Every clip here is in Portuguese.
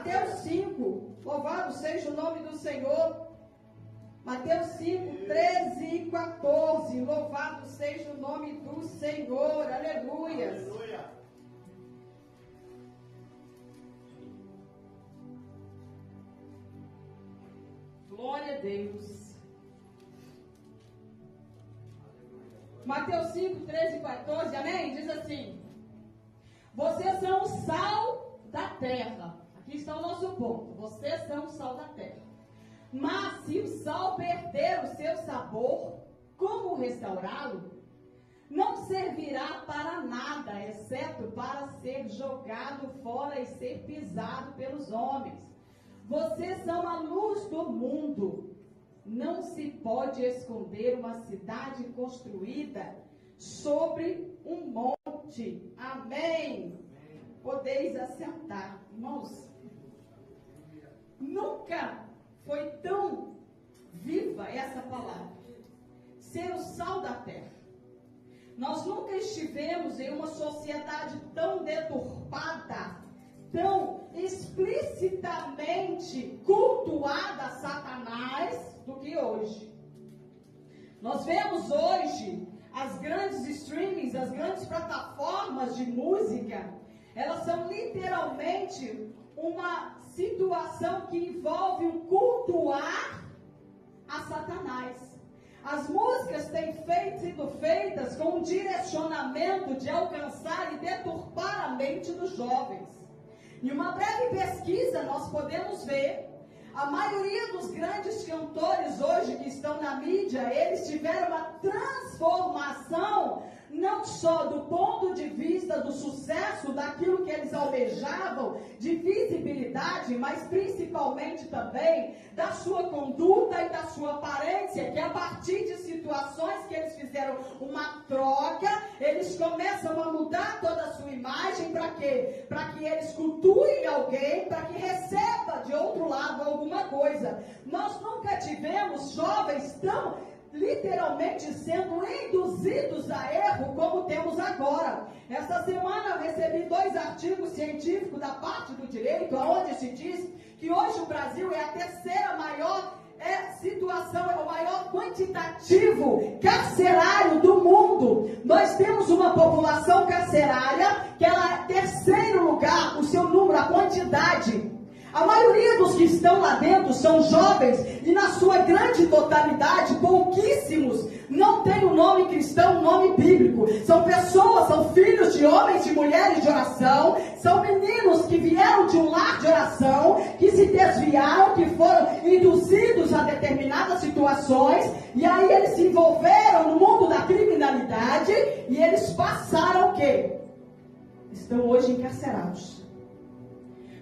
Mateus 5, louvado seja o nome do Senhor. Mateus 5, 13 e 14, louvado seja o nome do Senhor, aleluias. Aleluia. Glória a Deus. Mateus 5, 13 e 14, amém? Diz assim: vocês são o sal da terra. Aqui está o nosso ponto. Vocês são o sal da terra. Mas se o sal perder o seu sabor, como restaurá-lo? Não servirá para nada, exceto para ser jogado fora e ser pisado pelos homens. Vocês são a luz do mundo. Não se pode esconder uma cidade construída sobre um monte. Amém. Podeis assentar, irmãos. Nunca foi tão viva essa palavra. Ser o sal da terra. Nós nunca estivemos em uma sociedade tão deturpada, tão explicitamente cultuada a Satanás do que hoje. Nós vemos hoje as grandes streamings, as grandes plataformas de música, elas são literalmente uma situação que envolve o cultuar a Satanás. As músicas têm sido feitas com um direcionamento de alcançar e deturpar a mente dos jovens. Em uma breve pesquisa nós podemos ver, a maioria dos grandes cantores hoje que estão na mídia, eles tiveram uma transformação, não só do ponto de vista do sucesso, daquilo que eles almejavam, de visibilidade, mas principalmente também da sua conduta e da sua aparência, que a partir de situações que eles fizeram uma troca, eles começam a mudar toda a sua imagem. Para quê? Para que eles cultuem alguém, para que receba de outro lado alguma coisa. Nós nunca tivemos jovens tão literalmente sendo induzidos a erro como temos agora. Esta semana eu recebi 2 artigos científicos da parte do direito, onde se diz que hoje o Brasil é a terceira maior situação, é o maior quantitativo carcerário do mundo. Nós temos uma população carcerária que ela é terceiro lugar, o seu número, a quantidade. A maioria dos que estão lá dentro são jovens e na sua grande totalidade, pouquíssimos não têm o nome cristão, o nome bíblico. São pessoas, são filhos de homens e mulheres de oração, são meninos que vieram de um lar de oração, que se desviaram, que foram induzidos a determinadas situações, e aí eles se envolveram no mundo da criminalidade e eles passaram o quê? Estão hoje encarcerados.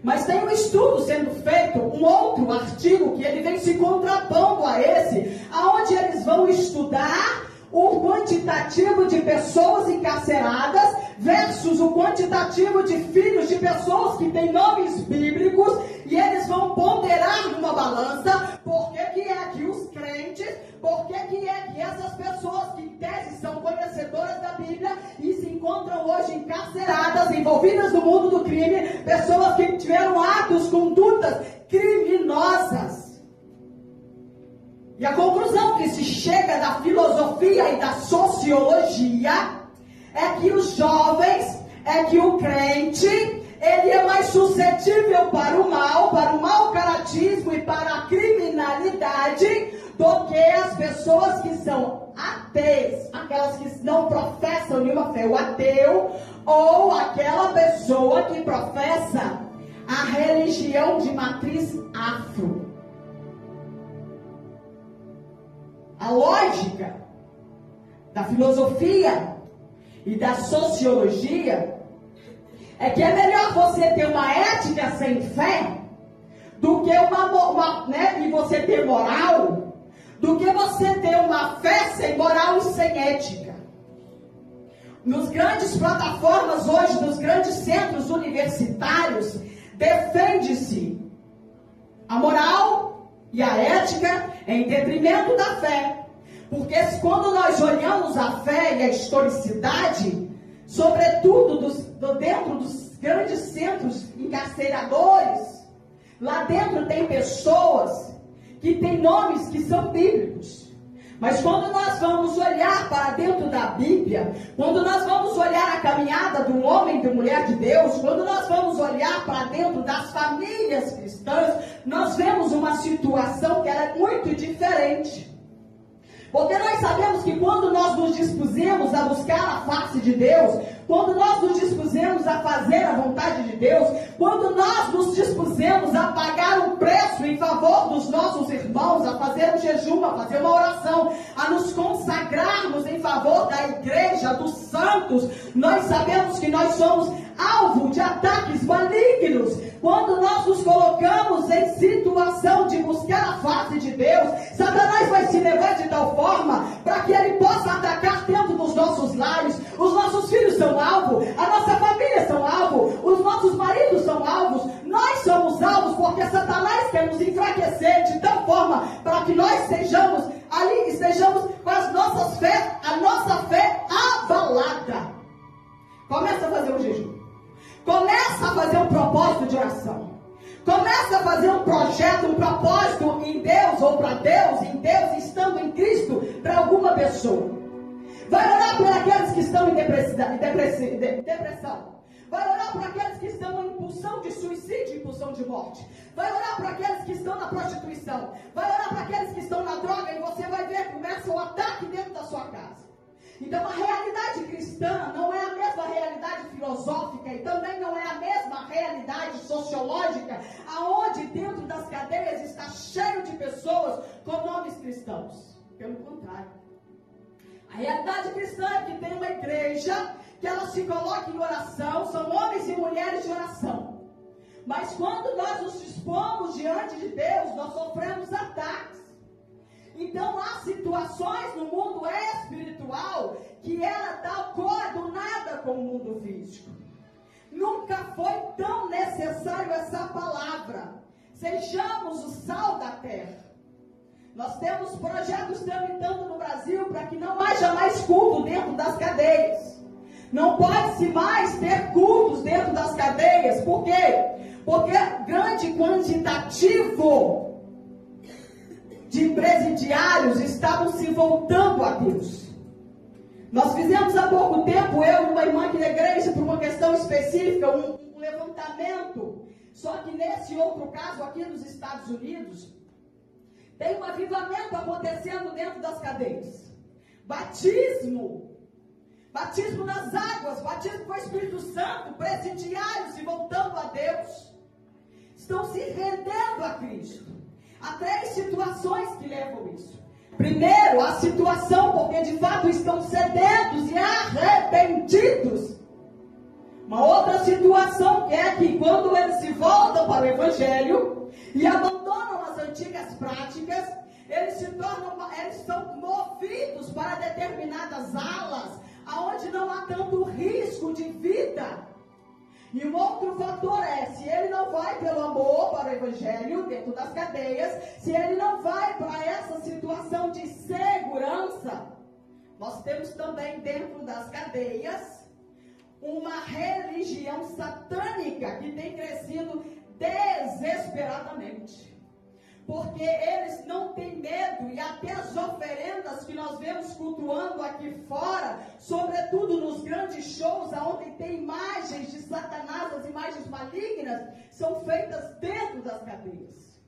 Mas tem um estudo sendo feito, um outro artigo que ele vem se contrapondo a esse, aonde eles vão estudar o quantitativo de pessoas encarceradas versus o quantitativo de filhos de pessoas que têm nomes bíblicos, e eles vão ponderar numa balança por que é que os crentes, por que é que essas pessoas que em tese são conhecedoras da Bíblia e se encontram hoje encarceradas, envolvidas no mundo do crime, pessoas que tiveram atos, condutas criminosas. E a conclusão que se chega da filosofia e da sociologia é que os jovens, é que o crente, ele é mais suscetível para o mau caratismo e para a criminalidade do que as pessoas que são ateus, aquelas que não professam nenhuma fé, o ateu, ou aquela pessoa que professa a religião de matriz afro. A lógica da filosofia e da sociologia é que é melhor você ter uma ética sem fé do que e você ter moral, do que você ter uma fé sem moral e sem ética. Nos grandes plataformas hoje, nos grandes centros universitários, defende-se a moral e a ética em detrimento da fé. Porque quando nós olhamos a fé e a historicidade, sobretudo dentro dos grandes centros encarceradores, Lá dentro tem pessoas que têm nomes que são bíblicos. Mas quando nós vamos olhar para dentro da Bíblia, quando nós vamos olhar a caminhada do homem e da mulher de Deus, quando nós vamos olhar para dentro das famílias cristãs, nós vemos uma situação que ela é muito diferente. Porque nós sabemos que quando nós nos dispusemos a buscar a face de Deus, quando nós nos dispusemos a fazer a vontade de Deus, quando nós nos dispusemos a pagar um preço em favor dos nossos irmãos, a fazer um jejum, a fazer uma oração, a nos consagrarmos em favor da igreja, dos santos, nós sabemos que nós somos alvo de ataques malignos. Quando nós nos colocamos em situação de buscar a face de Deus, Satanás vai se levar de tal forma para que ele possa atacar dentro dos nossos lares. Os nossos filhos são alvo, a nossa família são alvo, os nossos maridos são alvos, nós somos alvos porque Satanás quer nos enfraquecer de tal forma para que nós estejamos com a nossa fé abalada. Começa a fazer um jejum. Começa a fazer um propósito de oração. Começa a fazer um projeto, um propósito em Deus ou para Deus, em Deus, estando em Cristo, para alguma pessoa. Vai orar por aqueles que estão em depressão. Vai orar por aqueles que estão em impulsão de suicídio, impulsão de morte. Vai orar por aqueles que estão na prostituição. Vai orar por aqueles que estão na droga e você vai ver, começa o ataque dentro da sua casa. Então a realidade cristã não é a mesma realidade filosófica e também não é a mesma realidade sociológica, aonde dentro das cadeias está cheio de pessoas com nomes cristãos. Pelo contrário. A realidade cristã é que tem uma igreja que ela se coloca em oração, são homens e mulheres de oração. Mas quando nós nos dispomos diante de Deus, nós sofremos ataques. Então há situações no mundo espiritual que ela dá coadunada com o mundo físico. Nunca foi tão necessário essa palavra. Sejamos o sal da terra. Nós temos projetos tramitando no Brasil para que não haja mais culto dentro das cadeias. Não pode-se mais ter cultos dentro das cadeias. Por quê? Porque grande quantitativo de presidiários estavam se voltando a Deus. Nós fizemos há pouco tempo, eu e uma irmã aqui da igreja, por uma questão específica, um levantamento. Só que nesse outro caso, aqui nos Estados Unidos, tem um avivamento acontecendo dentro das cadeias. Batismo nas águas, batismo com o Espírito Santo, presidiários se voltando a Deus. Estão se rendendo a Cristo. Há 3 situações que levam isso. Primeiro, a situação porque de fato estão sedentos e arrependidos. Uma outra situação é que quando eles se voltam para o Evangelho e abandonam as antigas práticas, eles são movidos para determinadas alas, aonde não há tanto risco de vida. E um outro fator é, se ele não vai pelo amor para o Evangelho, dentro das cadeias, se ele não vai para essa situação de segurança, nós temos também dentro das cadeias uma religião satânica que tem crescido desesperadamente. Porque eles não têm medo, e até as oferendas que nós vemos cultuando aqui fora, sobretudo nos grandes shows, onde tem imagens de Satanás, as imagens malignas, são feitas dentro das cadeias.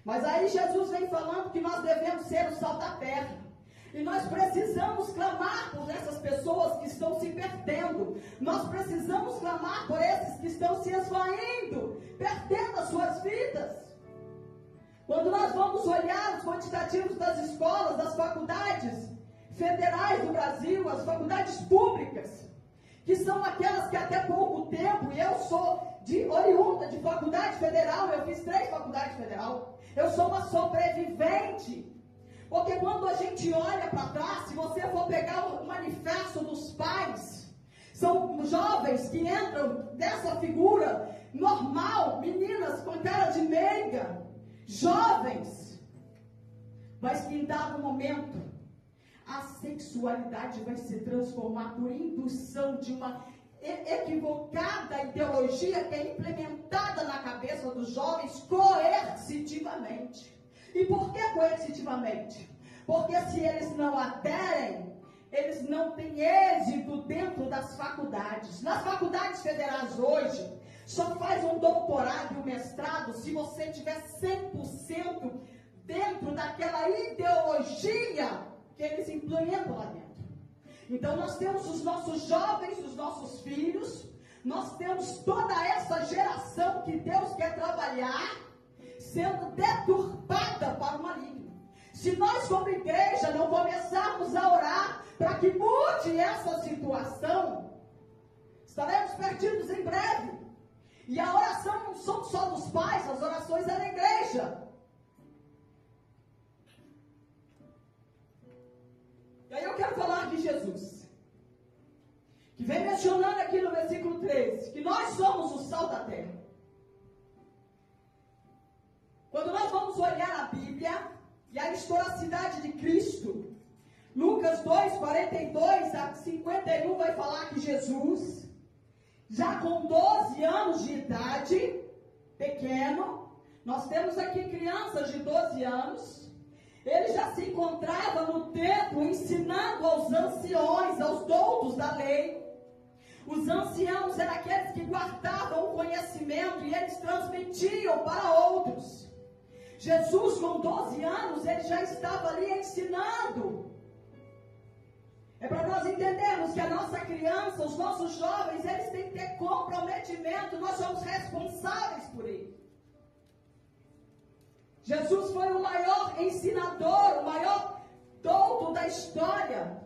Mas aí Jesus vem falando que nós devemos ser o sal da terra. E nós precisamos clamar por essas pessoas que estão se perdendo. Nós precisamos clamar por esses que estão se esvaindo, perdendo as suas vidas. Quando nós vamos olhar os quantitativos das escolas, das faculdades federais do Brasil, as faculdades públicas, que são aquelas que até pouco tempo, e eu sou oriunda de faculdade federal, eu fiz 3 faculdades federal, eu sou uma sobrevivente. Porque quando a gente olha para trás, se você for pegar o manifesto dos pais, são jovens que entram dessa figura normal, meninas com cara de meiga, jovens, mas que em dado momento a sexualidade vai se transformar por indução de uma equivocada ideologia que é implementada na cabeça dos jovens coercitivamente. E por que coercitivamente? Porque se eles não aderem, eles não têm êxito dentro das faculdades. Nas faculdades federais hoje, só faz um doutorado e um mestrado se você tiver 100% dentro daquela ideologia que eles implementam lá dentro. Então nós temos os nossos jovens, os nossos filhos, nós temos toda essa geração que Deus quer trabalhar, sendo deturpada para o maligno. Se nós como igreja não começarmos a orar para que mude essa situação, estaremos perdidos em breve. E a oração não são só dos pais, as orações é da igreja. E aí eu quero falar de Jesus, que vem mencionando aqui no versículo 13, que nós somos o sal da terra. Quando nós vamos olhar a Bíblia e a historicidade de Cristo, Lucas 2, 42 a 51 vai falar que Jesus, já com 12 anos de idade, pequeno, nós temos aqui crianças de 12 anos, ele já se encontrava no templo ensinando aos anciões, aos doutos da lei. Os anciãos eram aqueles que guardavam o conhecimento e eles transmitiam para outros. Jesus, com 12 anos, ele já estava ali ensinando. É para nós entendermos que a nossa criança, os nossos jovens, eles têm que ter comprometimento, nós somos responsáveis por ele. Jesus foi o maior ensinador, o maior douto da história.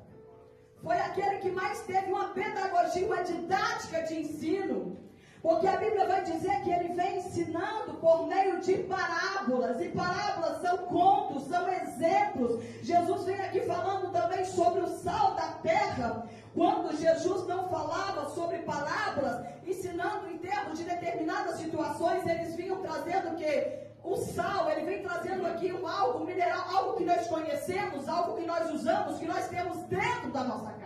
Foi aquele que mais teve uma pedagogia, uma didática de ensino. Porque a Bíblia vai dizer que ele vem ensinando por meio de parábolas. E parábolas são contos, são exemplos. Jesus vem aqui falando também sobre o sal da terra. Quando Jesus não falava sobre parábolas, ensinando em termos de determinadas situações, eles vinham trazendo o quê? O sal, ele vem trazendo aqui algo mineral, algo que nós conhecemos, algo que nós usamos, que nós temos dentro da nossa casa.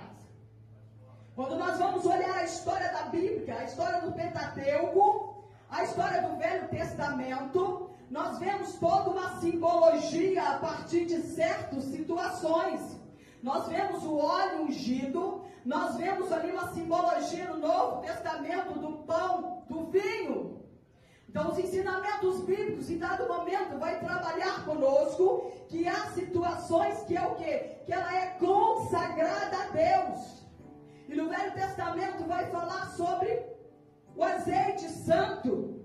Quando nós vamos olhar a história da Bíblia, a história do Pentateuco, a história do Velho Testamento, nós vemos toda uma simbologia a partir de certas situações. Nós vemos o óleo ungido, nós vemos ali uma simbologia no Novo Testamento do pão, do vinho. Então, os ensinamentos bíblicos, em dado momento, vai trabalhar conosco que há situações que é o quê? Que ela é consagrada a Deus. E no Velho Testamento vai falar sobre o azeite santo.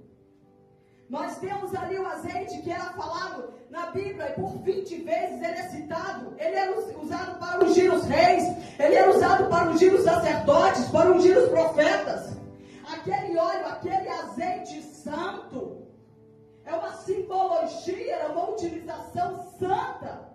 Nós temos ali o azeite que era falado na Bíblia, e por 20 vezes ele é citado. Ele era usado para ungir os reis, ele era usado para ungir os sacerdotes, para ungir os profetas. Aquele óleo, aquele azeite santo, é uma simbologia, é uma utilização santa.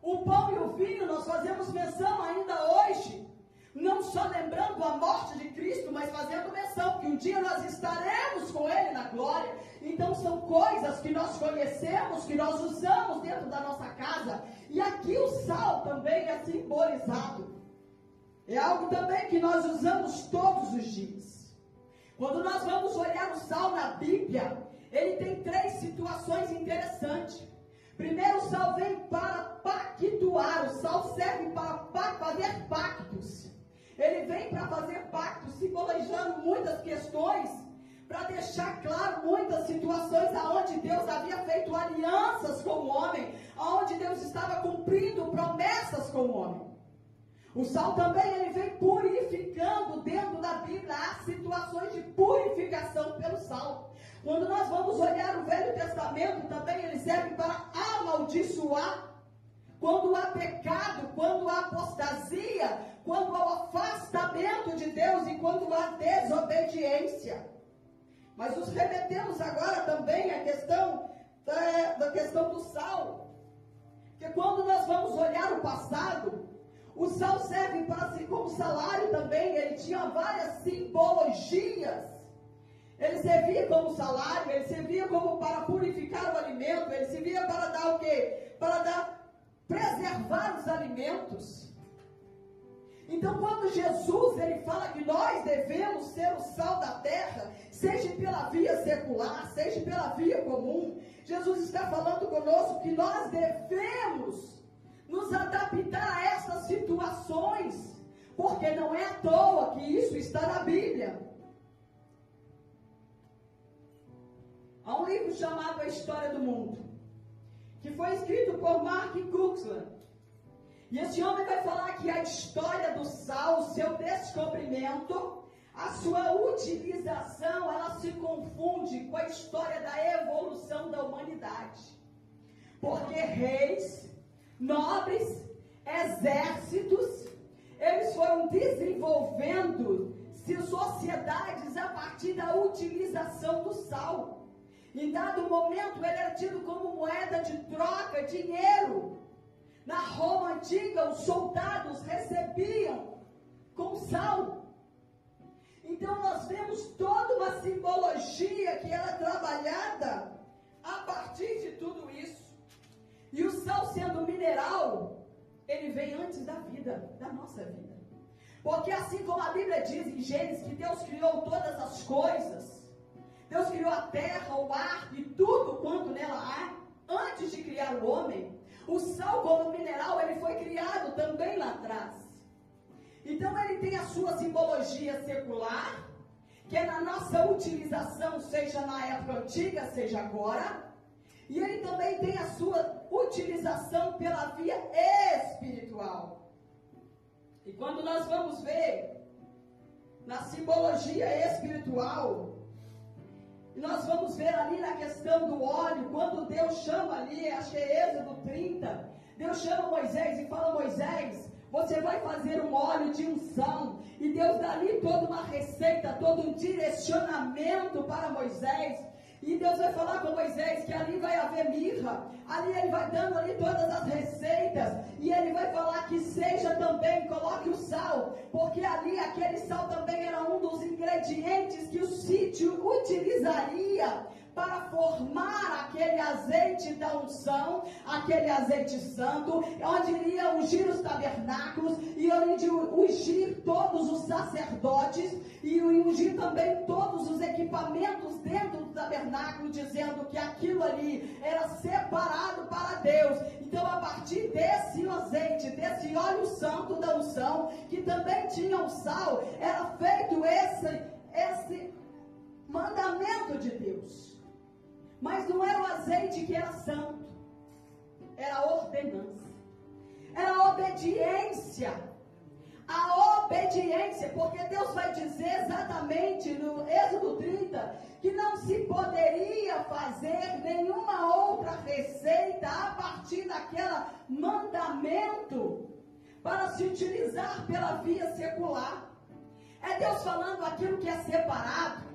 O pão e o vinho, nós fazemos menção ainda hoje, não só lembrando a morte de Cristo, mas fazendo menção que um dia nós estaremos com Ele na glória. Então são coisas que nós conhecemos, que nós usamos dentro da nossa casa. E aqui o sal também é simbolizado. É algo também que nós usamos todos os dias. Quando nós vamos olhar o sal na Bíblia, ele tem 3 situações interessantes. Primeiro, o sal vem para pactuar. O sal serve para fazer pactos. Ele vem para fazer pactos, simbolizando muitas questões, para deixar claro muitas situações aonde Deus havia feito alianças com o homem, aonde Deus estava cumprindo promessas com o homem. O sal também ele vem purificando. Dentro da Bíblia há situações de purificação pelo sal. Quando nós vamos olhar o Velho Testamento, também ele serve para amaldiçoar. Quando há pecado, quando há apostasia, quando há o afastamento de Deus e quando há desobediência. Mas nos remetemos agora também à questão da questão do sal. Porque quando nós vamos olhar o passado, o sal serve para si como salário também. Ele tinha várias simbologias. Ele servia como salário, ele servia como para purificar o alimento, ele servia para dar o quê? Para preservar os alimentos. Então, quando Jesus ele fala que nós devemos ser o sal da terra, seja pela via secular, seja pela via comum, Jesus está falando conosco que nós devemos nos adaptar a essas situações, porque não é à toa que isso está na Bíblia. Há um livro chamado A História do Mundo, que foi escrito por Mark Cuxland. E esse homem vai falar que a história do sal, o seu descobrimento, a sua utilização, ela se confunde com a história da evolução da humanidade. Porque reis, nobres, exércitos, eles foram desenvolvendo sociedades a partir da utilização do sal. Em dado momento, ele era tido como moeda de troca, dinheiro. Na Roma antiga, os soldados recebiam com sal. Então, nós vemos toda uma simbologia que era trabalhada a partir de tudo isso. E o sal, sendo mineral, ele vem antes da vida, da nossa vida. Porque assim como a Bíblia diz em Gênesis que Deus criou todas as coisas, Deus criou a terra, o ar e tudo quanto nela há, antes de criar o homem, o sal como mineral, ele foi criado também lá atrás. Então ele tem a sua simbologia secular, que é na nossa utilização, seja na época antiga, seja agora. E ele também tem a sua utilização pela via espiritual. E quando nós vamos ver na simbologia espiritual, nós vamos ver ali na questão do óleo, quando Deus chama ali, acho que é Êxodo 30, Deus chama Moisés e fala: Moisés, você vai fazer um óleo de unção. E Deus dá ali toda uma receita, todo um direcionamento para Moisés. E Deus vai falar com Moisés que ali vai haver mirra, ali ele vai dando ali todas as receitas, e ele vai falar que seja também, coloque o sal, porque ali aquele sal também era um dos ingredientes que o sítio utilizaria para formar aquele azeite da unção, aquele azeite santo, onde iria ungir os tabernáculos, e onde ungir todos os sacerdotes, e ungir também todos os equipamentos dentro do tabernáculo, dizendo que aquilo ali era separado para Deus. Então, a partir desse azeite, desse óleo santo da unção, que também tinha o sal, era feito esse mandamento de Deus. Mas não era o azeite que era santo, era a ordenança, era a obediência. A obediência, porque Deus vai dizer exatamente no Êxodo 30 que não se poderia fazer nenhuma outra receita a partir daquele mandamento para se utilizar pela via secular. É Deus falando aquilo que é separado,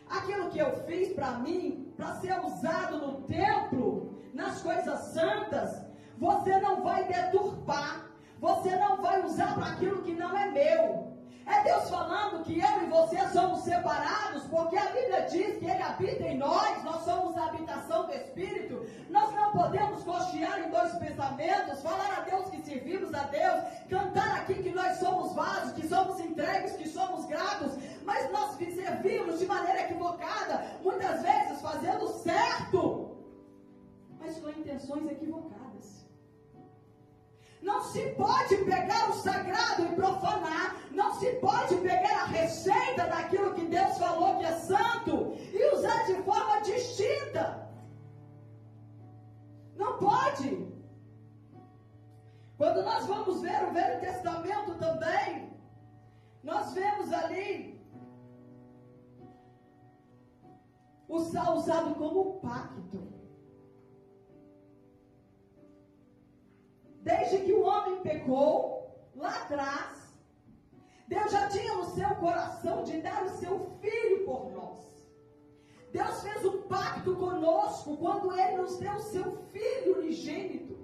aquilo que eu fiz para mim, para ser usado no templo, nas coisas santas, você não vai deturpar. Você não vai usar para aquilo que não é meu. É Deus falando que eu e você somos separados, porque a Bíblia diz que Ele habita em nós somos a habitação do Espírito. Nós não podemos cochear em dois pensamentos, falar a Deus que servimos a Deus, cantar aqui que nós somos vasos, que somos entregues, que somos gratos, mas nós servimos de maneira equivocada, muitas vezes fazendo certo, mas com intenções equivocadas. Não se pode pegar o sagrado e profanar. Não se pode pegar a receita daquilo que Deus falou que é santo e usar de forma distinta. Não pode. Quando nós vamos ver o Velho Testamento também, nós vemos ali o sal usado como pacto. Desde que o homem pecou, lá atrás, Deus já tinha no seu coração de dar o seu filho por nós. Deus fez um pacto conosco quando Ele nos deu o seu filho unigênito.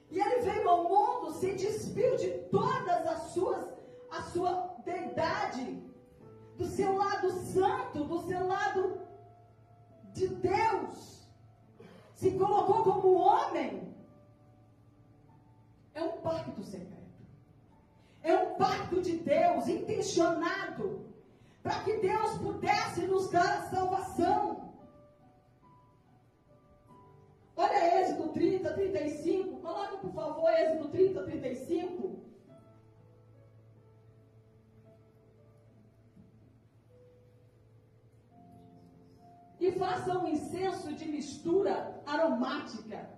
E Ele veio ao mundo, se despiu de todas a sua deidade, do seu lado santo, do seu lado de Deus. Se colocou como homem. É um pacto secreto. É um pacto de Deus intencionado para que Deus pudesse nos dar a salvação. Olha Êxodo 30, 35. Coloca, por favor, Êxodo 30, 35. E faça um incenso de mistura aromática.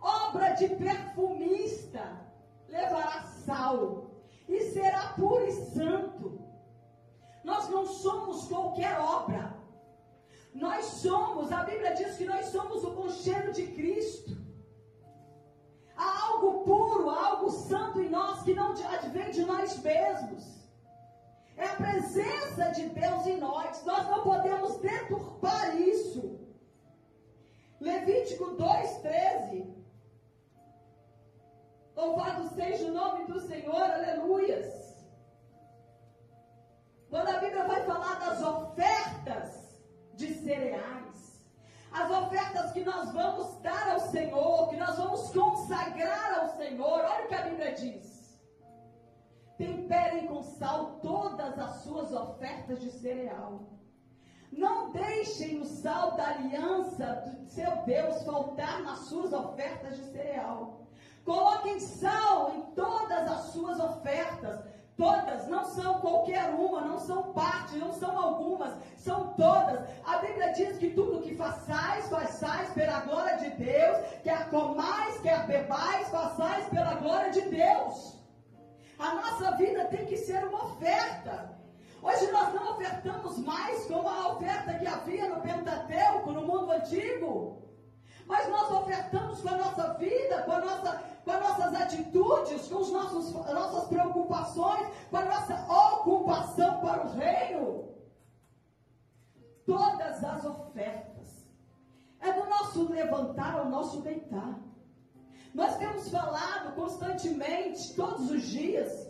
Obra de perfumista. Levará sal. E será puro e santo. Nós não somos qualquer obra. Nós somos, a Bíblia diz que nós somos o bom cheiro de Cristo. Há algo puro, algo santo em nós que não advém de nós mesmos. É a presença de Deus em nós. Nós não podemos deturpar isso. Levítico 2:13. Louvado seja o nome do Senhor, aleluias. Quando a Bíblia vai falar das ofertas de cereais, as ofertas que nós vamos dar ao Senhor, que nós vamos consagrar ao Senhor, olha o que a Bíblia diz. Temperem com sal todas as suas ofertas de cereal. Não deixem o sal da aliança do seu Deus faltar nas suas ofertas de cereal. Coloquem sal em todas as suas ofertas. Todas, não são qualquer uma, não são parte, não são algumas, são todas. A Bíblia diz que tudo que façais pela glória de Deus, quer comais, quer bebais, façais pela glória de Deus. A nossa vida tem que ser uma oferta. Hoje nós não ofertamos mais como a oferta que havia no Pentateuco, no mundo antigo. Mas nós ofertamos com a nossa vida, com as nossas atitudes, com as nossas preocupações, com a nossa ocupação para o reino. Todas as ofertas. É do nosso levantar ao nosso deitar. Nós temos falado constantemente, todos os dias.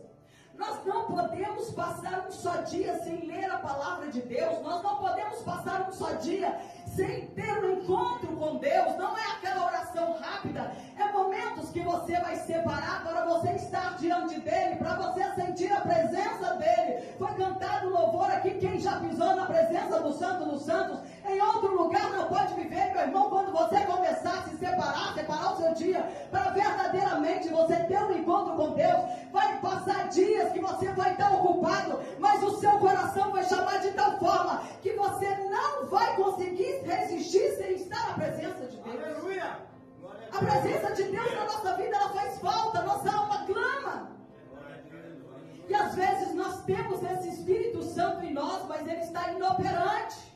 Nós não podemos passar um só dia sem ler a palavra de Deus. Nós não podemos passar um só dia sem ter um encontro com Deus. Não é aquela oração rápida. É momentos que você vai separar para você estar diante dele, para você sentir a presença dele. Foi cantado louvor aqui, quem já pisou na presença do Santo dos Santos, em outro lugar não pode viver, meu irmão. Quando você começar a se separar o seu dia, para verdadeiramente você ter um encontro com Deus, vai passar dias que você vai estar ocupado, mas o seu coração vai chamar de tal forma que você não vai conseguir resistir sem estar na presença de Deus. Aleluia! A presença de Deus na nossa vida, ela faz falta, nossa alma clama. E às vezes nós temos esse Espírito Santo em nós, mas ele está inoperante.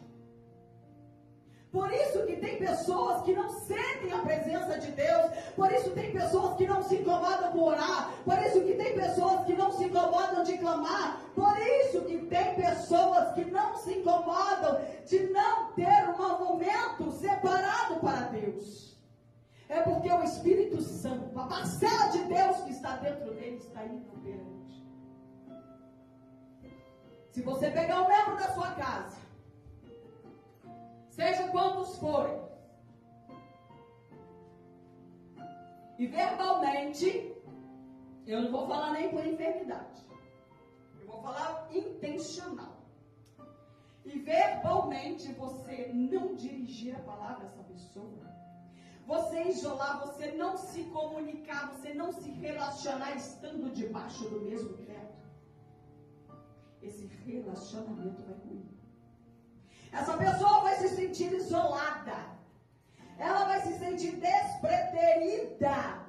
Por isso que tem pessoas que não sentem a presença de Deus. Por isso tem pessoas que não se incomodam com orar. Por isso que tem pessoas que não se incomodam de clamar. Por isso que tem pessoas que não se incomodam de não ter um momento separado para Deus. É porque o Espírito Santo, a parcela de Deus que está dentro dele, está inoperante. Se você pegar um membro da sua casa, seja quantos forem, e verbalmente, eu não vou falar nem por enfermidade, eu vou falar intencional, e verbalmente você não dirigir a palavra a essa pessoa, você isolar, você não se comunicar, você não se relacionar estando debaixo do mesmo teto, esse relacionamento vai ruir. Essa pessoa vai se sentir isolada. Ela vai se sentir despreterida.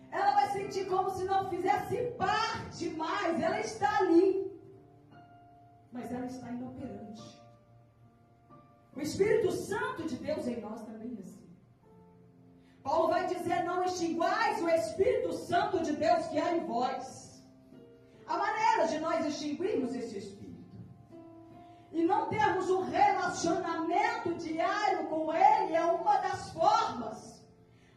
Ela vai sentir como se não fizesse parte mais. Ela está ali, mas ela está inoperante. O Espírito Santo de Deus em nós também é assim. Paulo vai dizer, não extinguais o Espírito Santo de Deus que há em vós. A maneira de nós extinguirmos esse Espírito e não termos um relacionamento diário com Ele é uma das formas.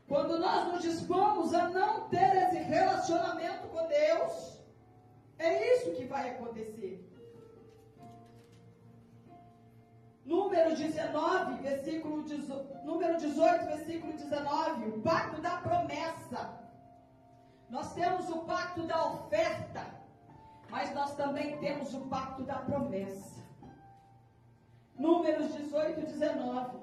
Quando nós nos dispomos a não ter esse relacionamento com Deus, é isso que vai acontecer. Número 18, versículo 19, o pacto da promessa. Nós temos o pacto da oferta, mas nós também temos o pacto da promessa. Números 18 e 19.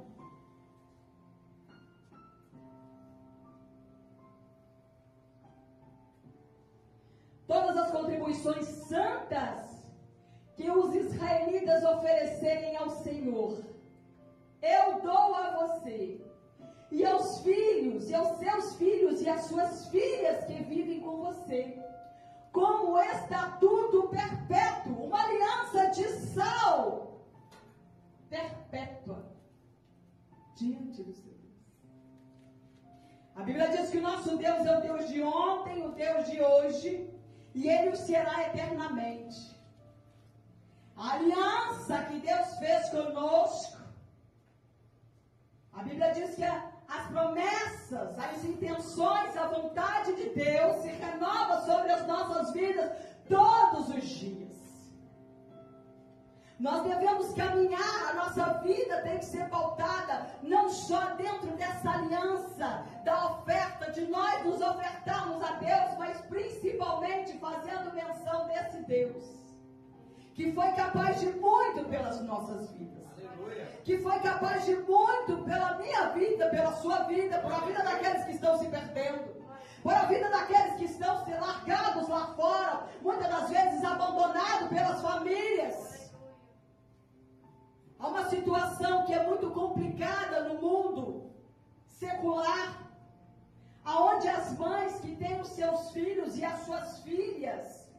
Todas as contribuições santas que os israelitas oferecerem ao Senhor, eu dou a você, e aos filhos, e aos seus filhos, e às suas filhas que vivem com você, como estatuto perpétuo, uma aliança de sal perpétua diante do Senhor. A Bíblia diz que o nosso Deus é o Deus de ontem, o Deus de hoje, e Ele o será eternamente. A aliança que Deus fez conosco, a Bíblia diz que as promessas, as intenções, a vontade de Deus se renova sobre as nossas vidas todos os dias. Nós devemos caminhar, a nossa vida tem que ser pautada não só dentro dessa aliança da oferta, de nós nos ofertarmos a Deus, mas principalmente fazendo menção desse Deus, que foi capaz de muito pelas nossas vidas. Aleluia. Que foi capaz de muito pela minha vida, pela sua vida, por a vida daqueles que estão se perdendo, por a vida daqueles que estão se largados lá fora, muitas das vezes abandonados pelas famílias. Há uma situação que é muito complicada no mundo secular, aonde as mães que têm os seus filhos e as suas filhas,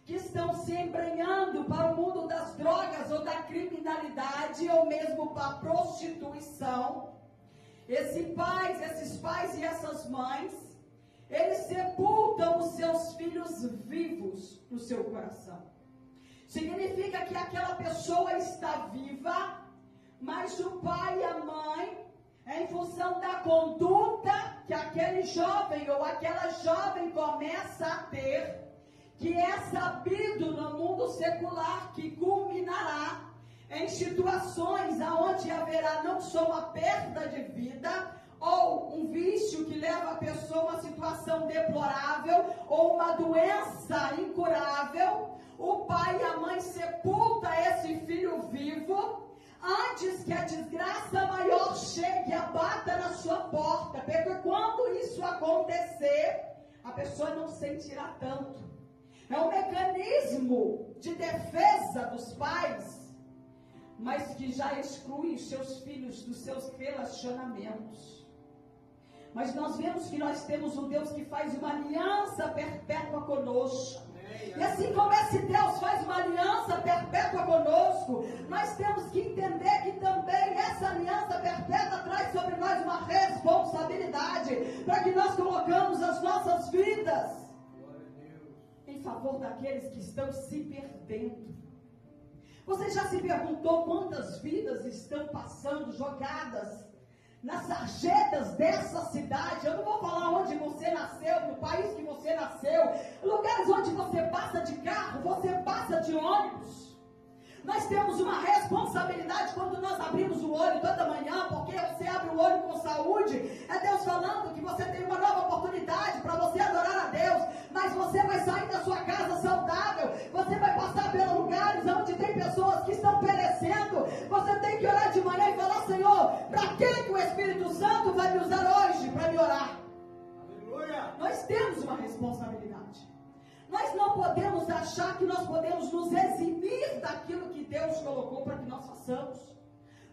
que estão se embrenhando para o mundo das drogas ou da criminalidade, ou mesmo para a prostituição, esses pais e essas mães, eles sepultam os seus filhos vivos no seu coração. Significa que aquela pessoa está viva, mas o pai e a mãe, em função da conduta que aquele jovem ou aquela jovem começa a ter, que é sabido no mundo secular, que culminará em situações onde haverá não só uma perda de vida, ou um vício que leva a pessoa a uma situação deplorável, ou uma doença incurável. O pai e a mãe sepultam esse filho vivo, antes que a desgraça maior chegue e abata na sua porta, porque quando isso acontecer, a pessoa não sentirá tanto. É um mecanismo de defesa dos pais, mas que já exclui os seus filhos dos seus relacionamentos. Mas nós vemos que nós temos um Deus que faz uma aliança perpétua conosco. E assim como esse Deus faz uma aliança perpétua conosco, nós temos que entender que também essa aliança perpétua traz sobre nós uma responsabilidade, para que nós colocamos as nossas vidas em favor daqueles que estão se perdendo. Você já se perguntou quantas vidas estão passando, jogadas nas sarjetas dessa cidade? Eu não vou falar onde você nasceu, no país que você nasceu, lugares onde você passa de carro, você passa de ônibus. Nós temos uma responsabilidade quando nós abrimos o olho toda manhã, porque você abre o olho com saúde, é Deus falando que você tem uma nova oportunidade para você adorar a Deus, mas você vai sair da sua casa saudável, você vai passar pelos lugares onde tem pessoas que estão perecendo. Você tem que orar de manhã e falar: Senhor, para que o Espírito Santo vai me usar hoje para me orar? Aleluia. Nós temos uma responsabilidade. Nós não podemos achar que nós podemos nos eximir daquilo que Deus colocou para que nós façamos.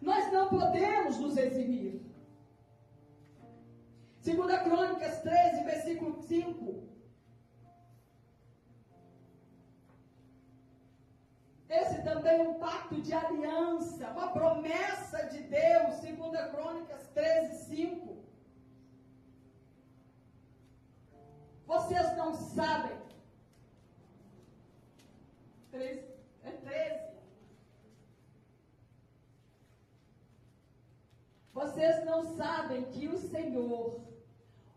Nós não podemos nos eximir. 2 Crônicas 13, versículo 5. Esse também é um pacto de aliança, uma promessa de Deus. 2 Crônicas 13, 5. Vocês não sabem. 13. Vocês não sabem que o Senhor,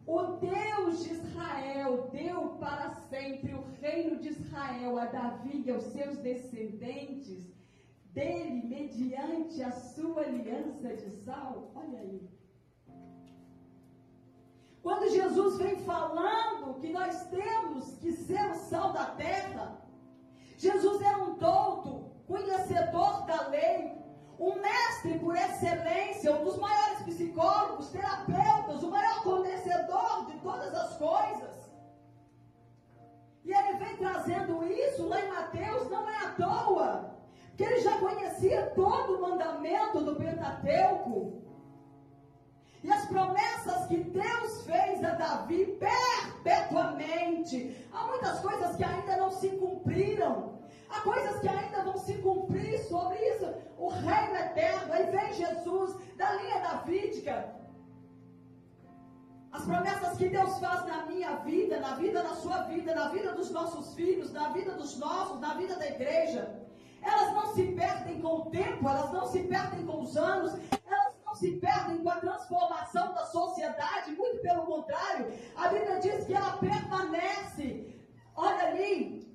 o Deus de Israel, deu para sempre o reino de Israel a Davi e aos seus descendentes dele, mediante a sua aliança de sal? Olha aí. Quando Jesus vem falando que nós temos que ser o sal da terra, Jesus era um douto, conhecedor da lei, um mestre por excelência, um dos maiores psicólogos, terapeutas, o maior conhecedor de todas as coisas. E ele vem trazendo isso lá em Mateus, não é à toa, porque ele já conhecia todo o mandamento do Pentateuco. E as promessas que Deus fez a Davi perpetuamente. Há muitas coisas que ainda não se cumpriram. Há coisas que ainda vão se cumprir sobre isso. O reino eterno, aí vem Jesus, da linha davídica. As promessas que Deus faz na minha vida, na vida da sua vida, na vida dos nossos filhos, na vida dos nossos, na vida da igreja, elas não se perdem com o tempo, elas não se perdem com os anos, elas não se perdem com a transformação da sociedade, muito pelo contrário, a Bíblia diz que ela permanece. Olha ali,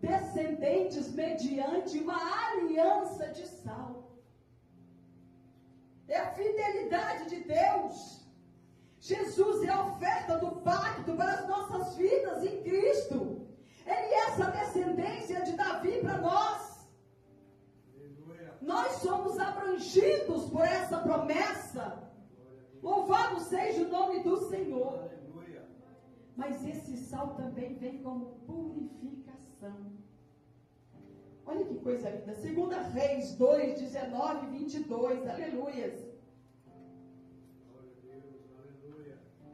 descendentes mediante uma aliança de sal. É a fidelidade de Deus. Jesus é a oferta do pacto para as nossas vidas em Cristo. Ele é essa descendência de Davi para nós. Aleluia. Nós somos abrangidos por essa promessa. Louvado seja o nome do Senhor. Aleluia. Mas esse sal também vem como purificação. Olha que coisa linda. 2 Reis 2, 19 e 22. Aleluias.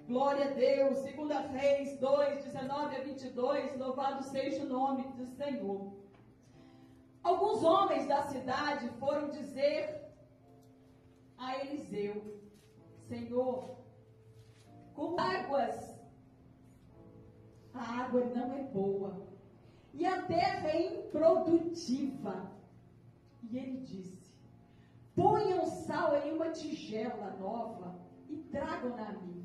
Glória a Deus. 2 Reis 2, 19 a 22. Louvado seja o nome do Senhor. Alguns homens da cidade foram dizer a Eliseu: Senhor, como águas, a água não é boa e a terra é improdutiva. E ele disse: ponham sal em uma tigela nova e tragam-na a mim.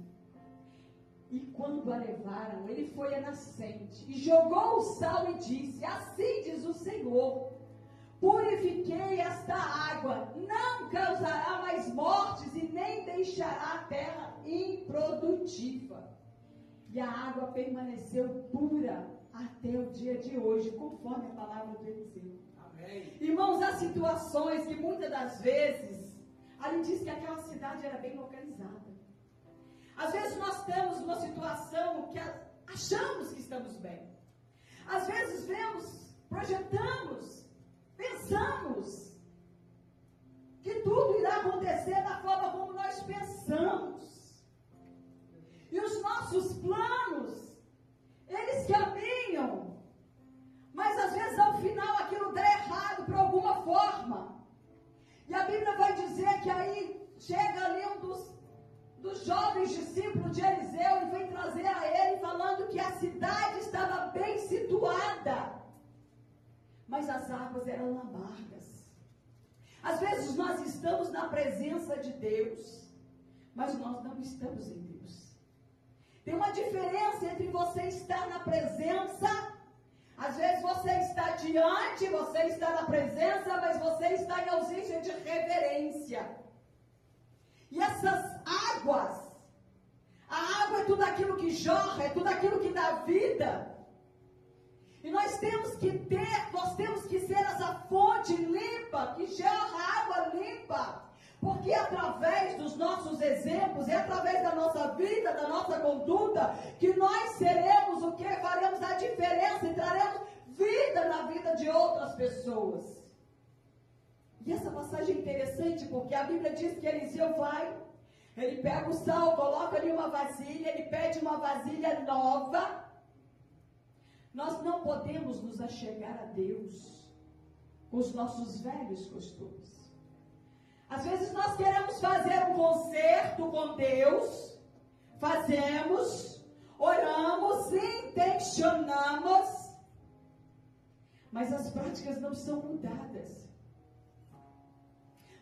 E quando a levaram, ele foi à nascente e jogou o sal e disse: assim diz o Senhor, purifiquei esta água, não causará mais mortes e nem deixará a terra improdutiva. E a água permaneceu pura até o dia de hoje, conforme a palavra do Eliseu. Amém. Irmãos, há situações que muitas das vezes, ali diz que aquela cidade era bem localizada. Às vezes nós estamos numa situação que achamos que estamos bem. Às vezes vemos, projetamos, pensamos que tudo irá acontecer da forma como nós pensamos. E os nossos planos, eles caminham, mas às vezes ao final aquilo dá errado por alguma forma. E a Bíblia vai dizer que aí chega ali um dos jovens discípulos de Eliseu e vem trazer a ele falando que a cidade estava bem situada, mas as águas eram amargas. Às vezes nós estamos na presença de Deus, mas nós não estamos em Deus. Tem uma diferença entre você estar na presença, às vezes você está diante, você está na presença, mas você está em ausência de reverência. E essas águas, a água é tudo aquilo que jorra, é tudo aquilo que dá vida. E nós temos que ser essa fonte limpa, que jorra água limpa. Porque é através dos nossos exemplos, é através da nossa vida, da nossa conduta, que nós seremos o que? Faremos a diferença e traremos vida na vida de outras pessoas. E essa passagem é interessante porque a Bíblia diz que Eliseu vai, ele pega o sal, coloca ali uma vasilha, ele pede uma vasilha nova. Nós não podemos nos achegar a Deus com os nossos velhos costumes. Às vezes nós queremos fazer um concerto com Deus, fazemos, oramos, intencionamos, mas as práticas não são mudadas.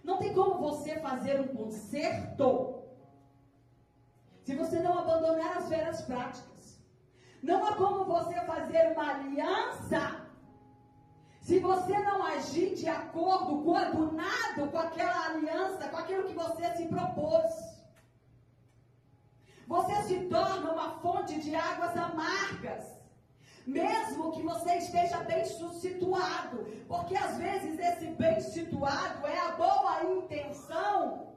Não tem como você fazer um concerto se você não abandonar as velhas práticas. Não há como você fazer uma aliança se você não agir de acordo, coadunado com aquela aliança, com aquilo que você se propôs. Você se torna uma fonte de águas amargas. Mesmo que você esteja bem situado, porque às vezes esse bem situado é a boa intenção,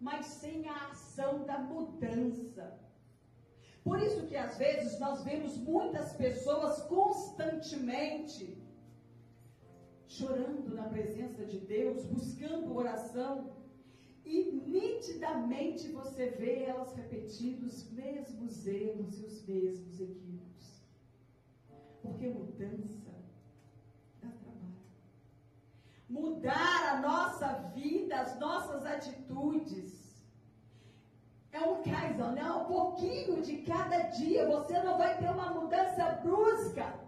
mas sem a ação da mudança. Por isso que às vezes nós vemos muitas pessoas constantemente chorando na presença de Deus, buscando oração, e nitidamente você vê elas repetindo os mesmos erros e os mesmos equívocos. Porque mudança dá trabalho. Mudar a nossa vida, as nossas atitudes, é um casal, né? Um pouquinho de cada dia. Você não vai ter uma mudança brusca.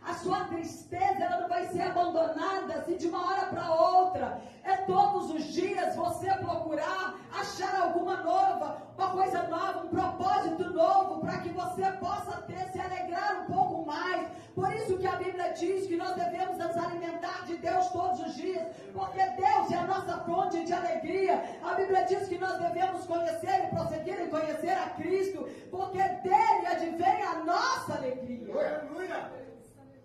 A sua tristeza, ela não vai ser abandonada assim de uma hora para outra. É todos os dias você procurar achar alguma nova, uma coisa nova, um propósito novo, para que você possa se alegrar um pouco mais. Por isso que a Bíblia diz que nós devemos nos alimentar de Deus todos os dias, porque Deus é a nossa fonte de alegria. A Bíblia diz que nós devemos conhecer e prosseguir em conhecer a Cristo, porque dele advém a nossa alegria. Aleluia!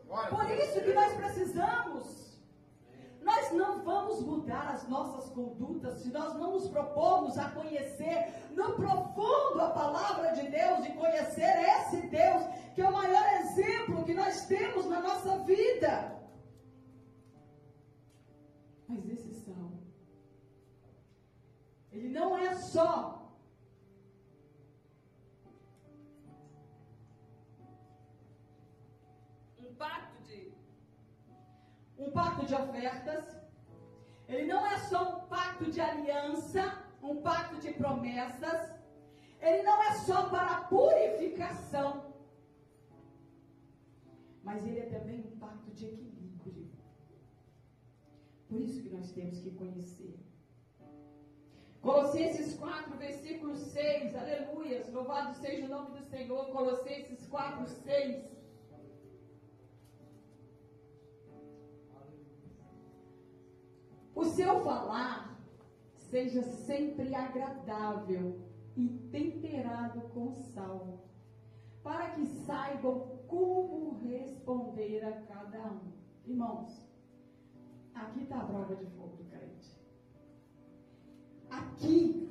Por isso que nós precisamos. Nós não vamos mudar as nossas condutas se nós não nos propormos a conhecer no profundo a palavra de Deus e conhecer esse Deus que é o maior exemplo que nós temos na nossa vida. Mas esse sal, ele não é só um pacto de ofertas, ele não é só um pacto de aliança, um pacto de promessas, ele não é só para purificação, mas ele é também um pacto de equilíbrio. Por isso que nós temos que conhecer. Colossenses 4, versículo 6, aleluias, louvado seja o nome do Senhor. Colossenses 4, 6. O seu falar seja sempre agradável e temperado com sal, para que saibam como responder a cada um. Irmãos, aqui está a prova de fogo do crente. Aqui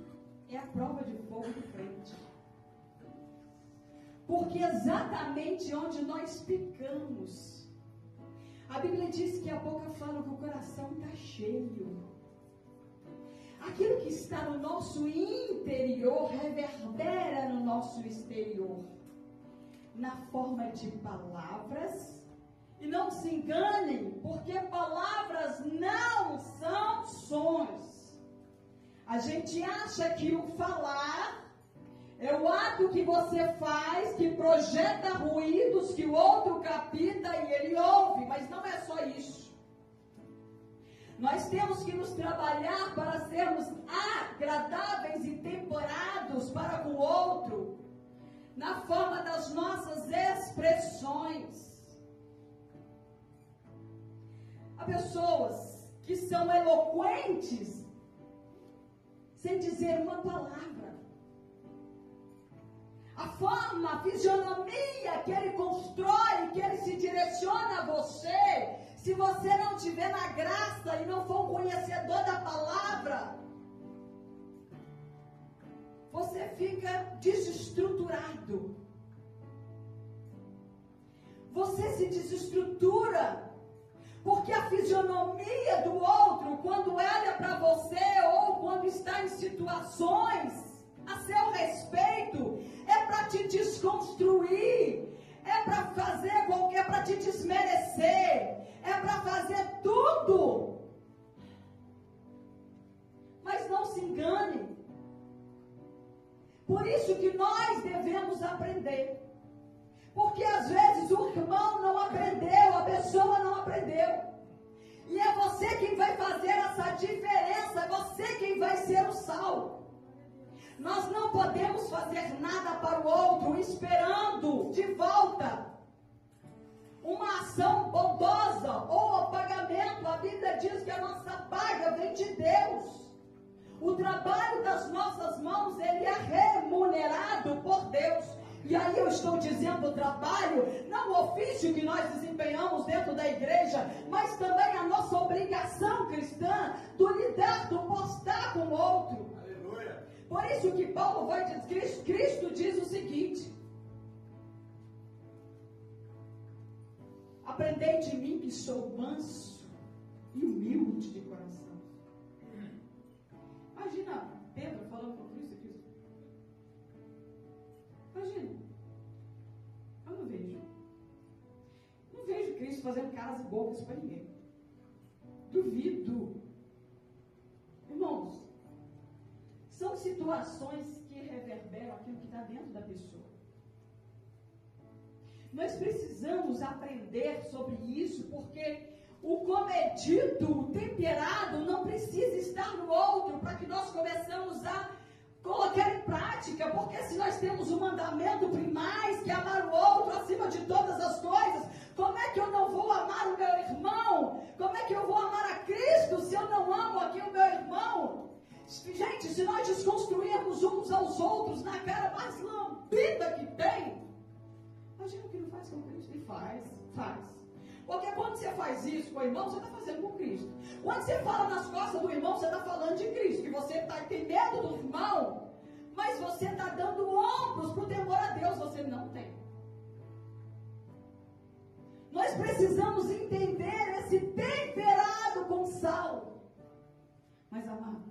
é a prova de fogo do crente. Porque exatamente onde nós pecamos, a Bíblia diz que a boca fala que o coração está cheio. Aquilo que está no nosso interior reverbera no nosso exterior, na forma de palavras. E não se enganem, porque palavras não são sons. A gente acha que o falar é o ato que você faz, que projeta ruídos, que o outro capta e ele ouve, mas não é só isso. Nós temos que nos trabalhar para sermos agradáveis e temporados para com o outro, na forma das nossas expressões. Há pessoas que são eloquentes sem dizer uma palavra. A forma, a fisionomia que ele constrói, que ele se direciona a você, se você não tiver na graça e não for um conhecedor da palavra, você fica desestruturado. Você se desestrutura, porque a fisionomia do outro, quando olha para você ou quando está em situações a seu respeito, é para te desconstruir, é para fazer qualquer, para te desmerecer, é para fazer tudo. Mas não se engane. Por isso que nós devemos aprender. Porque às vezes o irmão não aprendeu, a pessoa não aprendeu. E é você quem vai fazer essa diferença, é você quem vai ser o sal. Nós não podemos fazer nada para o outro esperando de volta uma ação bondosa ou o pagamento. A Bíblia diz que a nossa paga vem de Deus. O trabalho das nossas mãos, ele é remunerado por Deus. E aí eu estou dizendo trabalho, não o ofício que nós desempenhamos dentro da igreja, mas também a nossa obrigação cristã do lidar, do postar com o outro. Aleluia. Por isso que Paulo vai dizer, Cristo diz o seguinte: aprendei de mim que sou manso e humilde de coração. Imagina Pedro falando com Cristo. Imagina. Eu não vejo. Não vejo Cristo fazendo caras e bocas para ninguém. Duvido. Irmãos, são situações que reverberam aquilo que está dentro da pessoa. Nós precisamos aprender sobre isso, porque o comedido, o temperado, não precisa estar no outro para que nós começamos a colocar em prática, porque se nós temos um mandamento primais, que é amar o outro acima de todas as coisas, como é que eu não vou amar o meu irmão? Como é que eu vou amar a Cristo se eu não amo aqui o meu irmão? Gente, se nós desconstruirmos uns aos outros na cara mais lambida que tem, imagina o que não faz com Cristo. E faz. Porque quando você faz isso com o irmão, você está fazendo com Cristo. Quando você fala nas costas do irmão, você está falando de Cristo. Que você tem medo do irmão, mas você está dando ombros para o temor a Deus. Você não tem. Nós precisamos entender esse temperado com sal. Mas, amado,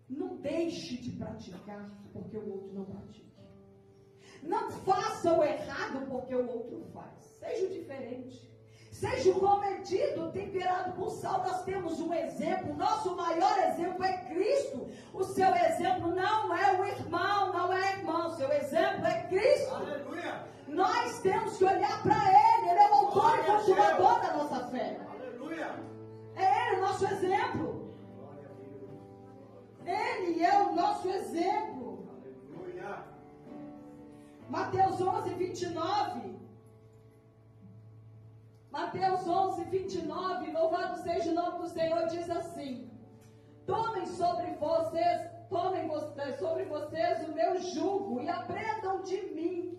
não deixe de praticar porque o outro não pratica. Não faça o errado porque o outro faz. Seja diferente. Seja comedido, temperado com sal. Nós temos um exemplo. Nosso maior exemplo é Cristo. O seu exemplo não é o irmão, não é a irmã. O seu exemplo é Cristo. Aleluia. Nós temos que olhar para Ele. Ele é o autor e consumador da nossa fé. Aleluia. É Ele o nosso exemplo. Ele é o nosso exemplo. Aleluia. Mateus 11, 29. Mateus 11, 29. Louvado seja o nome do Senhor. Diz assim: tomem sobre vocês o meu jugo e aprendam de mim,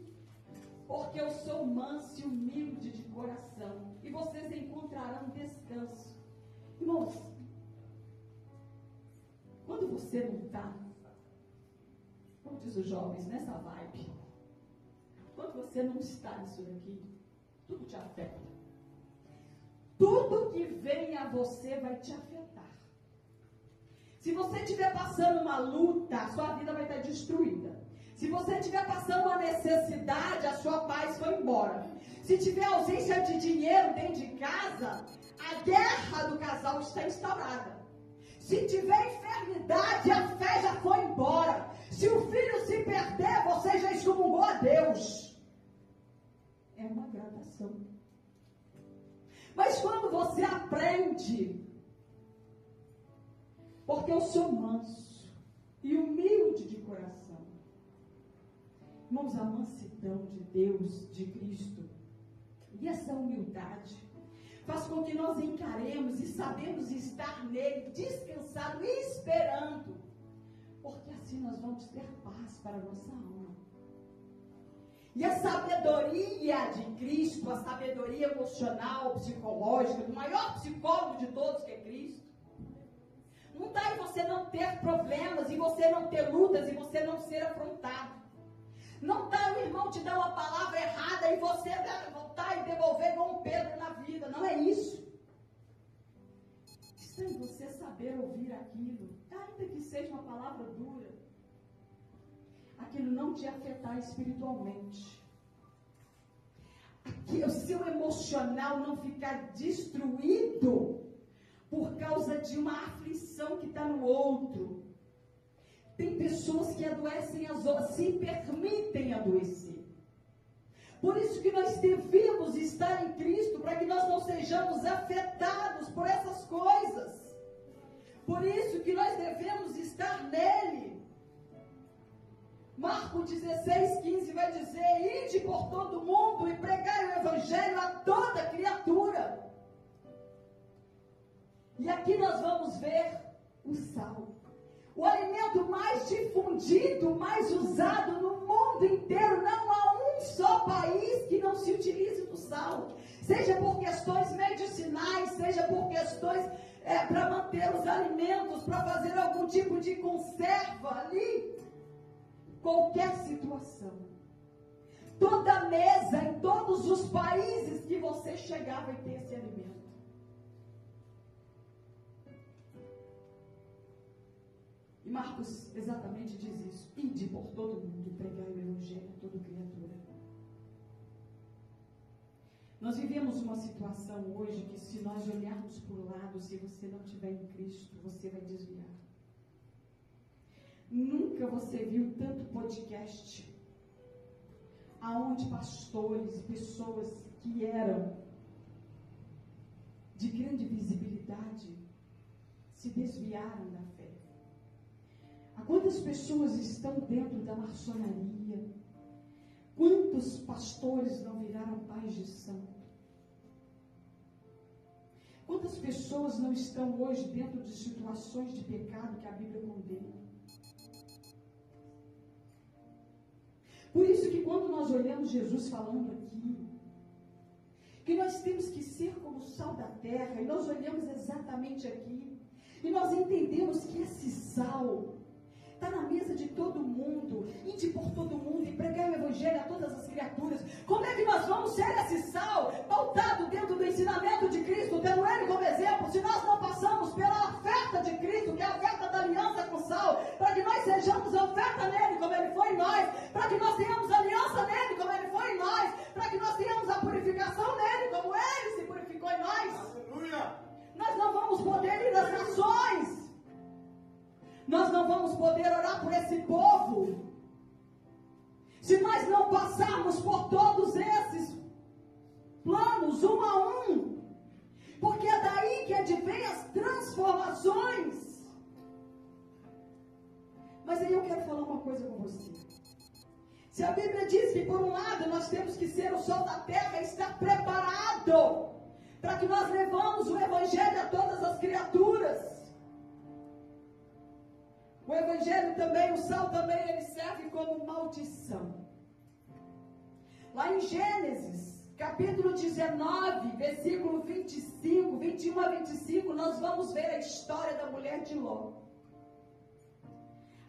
porque eu sou manso e humilde de coração, e vocês encontrarão descanso. Irmãos, quando você não está, como diz os jovens, nessa vibe, quando você não está nisso daqui, tudo te afeta. Tudo que vem a você vai te afetar. Se você estiver passando uma luta, a sua vida vai estar destruída. Se você estiver passando uma necessidade, a sua paz foi embora. Se tiver ausência de dinheiro dentro de casa, a guerra do casal está instaurada. Se tiver enfermidade, a fé já foi embora. Se o filho se perder, você já excomungou a Deus. É uma gradação. Mas quando você aprende, porque eu sou manso e humilde de coração. Irmãos, a mansidão de Deus, de Cristo, e essa humildade faz com que nós encaremos e sabemos estar nele, descansado e esperando, porque assim nós vamos ter paz para a nossa alma. E a sabedoria de Cristo, a sabedoria emocional, psicológica, do maior psicólogo de todos, que é Cristo, não está em você não ter problemas, e você não ter lutas, e você não ser afrontado. Não está o irmão te dar uma palavra errada e você voltar e devolver igual um Pedro na vida. Não é isso. Está em você saber ouvir aquilo, ainda que seja uma palavra dura. Aquilo não te afetar espiritualmente. O seu emocional não ficar destruído por causa de uma aflição que está no outro. Tem pessoas que adoecem as outras, se permitem adoecer. Por isso que nós devemos estar em Cristo, para que nós não sejamos afetados por essas coisas. Por isso que nós devemos estar nele. Marcos 16, 15 vai dizer: ide por todo mundo e pregai o evangelho a toda criatura. E aqui nós vamos ver o sal. o alimento mais difundido, mais usado no mundo inteiro. Não há um só país que não se utilize do sal. Seja por questões medicinais, seja por questões para manter os alimentos, para fazer algum tipo de conserva ali. Qualquer situação. Toda mesa, em todos os países que você chegar, vai ter esse alimento. E Marcos exatamente diz isso. Ide por todo mundo e pregai o evangelho a toda criatura. Nós vivemos uma situação hoje que, se nós olharmos para o lado, se você não estiver em Cristo, você vai desviar. Nunca você viu tanto podcast aonde pastores e pessoas que eram de grande visibilidade se desviaram da fé. Há quantas pessoas estão dentro da maçonaria? Quantos pastores não viraram pais de santo? Quantas pessoas não estão hoje dentro de situações de pecado que a Bíblia condena? Por isso que quando nós olhamos Jesus falando aqui, que nós temos que ser como o sal da terra, e nós olhamos exatamente aqui, e nós entendemos que esse sal está na mesa de todo mundo, ide por todo mundo e pregar o evangelho a todas as criaturas. Como é que nós vamos ser esse sal pautado dentro do ensinamento de Cristo, tendo Ele como exemplo, se nós não passamos pela oferta de Cristo, que é a oferta da aliança com o sal, para que nós sejamos a oferta nele como Ele foi em nós, para que nós tenhamos aliança nele como Ele foi em nós, para que nós tenhamos a purificação nele como Ele se purificou em nós. Aleluia! Nós não vamos poder ir às nações. Nós não vamos poder orar por esse povo se nós não passarmos por todos esses planos, um a um. Porque é daí que advém as transformações. Mas aí eu quero falar uma coisa com você. Se a Bíblia diz que, por um lado, nós temos que ser o sol da terra, estar preparado para que nós levamos o evangelho a todas as criaturas. O evangelho também, o sal também, ele serve como maldição. Lá em Gênesis, capítulo 19, versículo 25, 21 a 25, nós vamos ver a história da mulher de Ló.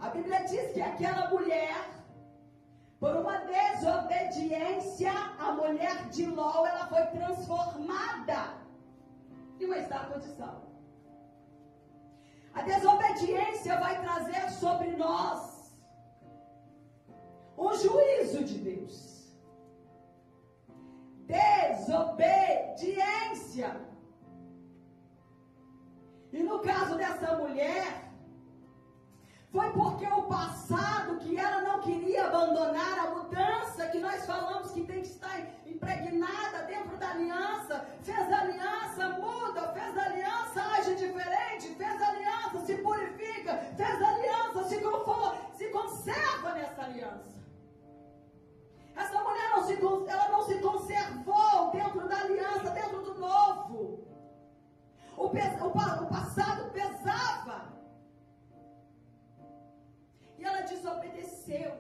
A Bíblia diz que aquela mulher, por uma desobediência, a mulher de Ló, ela foi transformada em uma estátua de sal. A desobediência vai trazer sobre nós o juízo de Deus. Desobediência. E no caso dessa mulher, foi porque o passado, que ela não queria abandonar, a mudança que nós falamos que tem que estar impregnada dentro da aliança, fez a aliança, muda, fez a aliança, age diferente, fez a aliança, se purifica, fez a aliança, se conserva nessa aliança. Essa mulher ela não se conservou dentro da aliança, dentro do novo. O passado pesava. E ela desobedeceu.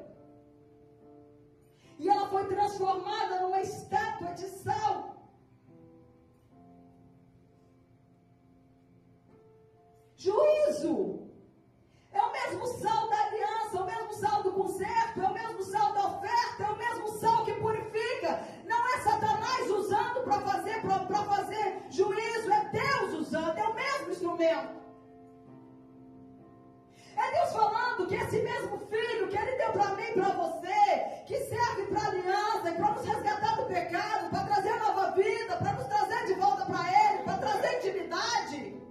E ela foi transformada numa estátua de sal. Juízo. É o mesmo sal da aliança, é o mesmo sal do conserto, é o mesmo sal da oferta, é o mesmo sal que purifica. Não é Satanás usando para fazer juízo, é Deus usando, é o mesmo instrumento. É Deus falando que esse mesmo filho que Ele deu para mim e para você, que serve para aliança, para nos resgatar do pecado, para trazer nova vida, para nos trazer de volta para Ele, para trazer intimidade.